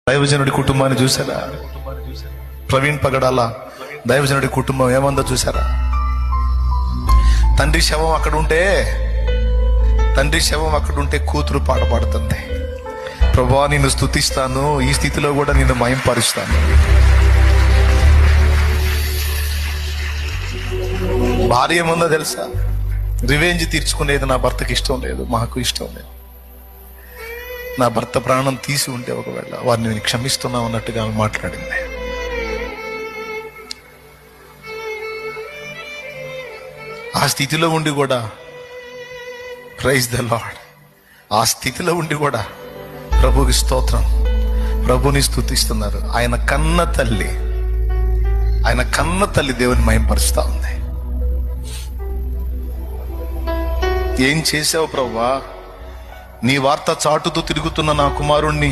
దైవజనుడి కుటుంబాన్ని చూసారా? ప్రవీణ్ పగడాల దైవజనుడి కుటుంబం ఏమందో చూసారా? తండ్రి శవం అక్కడుంటే కూతురు పాట పాడుతుంది, ప్రభువా నిన్ను స్తుతిస్తాను, ఈ స్థితిలో కూడా నిన్ను మహింపరుస్తాను. భార్య ఏముందో తెలుసా? రివెంజ్ తీర్చుకునేది నా భర్తకి ఇష్టం లేదు, మాకు ఇష్టం లేదు. నా భర్త ప్రాణం తీసి ఉంటే ఒకవేళ వారిని నేను క్షమిస్తున్నావు అన్నట్టుగా ఆమె మాట్లాడింది. ఆ స్థితిలో ఉండి కూడా, ప్రైజ్ ద లార్డ్, ఆ స్థితిలో ఉండి కూడా ప్రభుకి స్తోత్రం, ప్రభుని స్తుతిస్తున్నారు. ఆయన కన్న తల్లి దేవుని మహింపరుస్తా ఉంది. ఏం చేసావు ప్రభువా? నీ వార్త చాటుతూ తిరుగుతున్న నా కుమారుణ్ణి